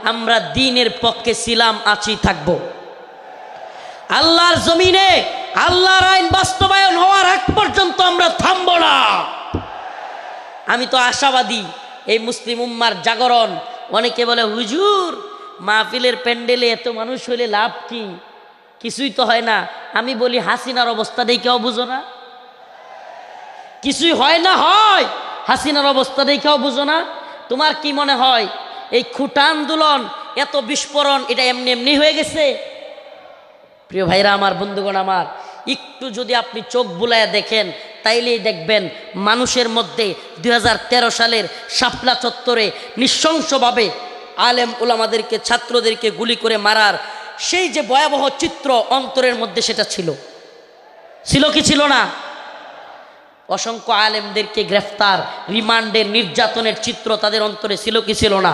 আমরা দ্বীনের পক্ষে ছিলাম, আছি, থাকব। আল্লাহর জমিনে আল্লাহর আইন বাস্তবায়ন হওয়ার আগ পর্যন্ত আমরা থামব না। আমি তো আশাবাদী এই মুসলিম উম্মার জাগরণ। অনেকে বলে হুজুর মাহফিলের প্যান্ডেলে এত মানুষ হইলে লাভ কি, কিছুই তো হয় না। আমি বলি হাসিনার অবস্থা দেখেও বুঝো না? কিছুই হয় না, হয় হাসিনার অবস্থা দেখেও বুঝো না? তোমার কি মনে হয় এই খুঁটা আন্দোলন এত বিস্ফোরণ এটা এমনি এমনি হয়ে গেছে? প্রিয় ভাইরা আমার, বন্ধুগণ আমার, একটু যদি আপনি চোখ বুলাইয়া দেখেন তাইলেই দেখবেন মানুষের মধ্যে 2013 সালের শাপলা চত্বরে নৃশংসভাবে আলেম ওলামাদেরকে, ছাত্রদেরকে গুলি করে মারার সেই যে ভয়াবহ চিত্র অন্তরের মধ্যে সেটা ছিল কি ছিল না? অসংখ্য আলেমদেরকে গ্রেফতার, রিমান্ডের, নির্যাতনের চিত্র তাদের অন্তরে ছিল কি ছিল না?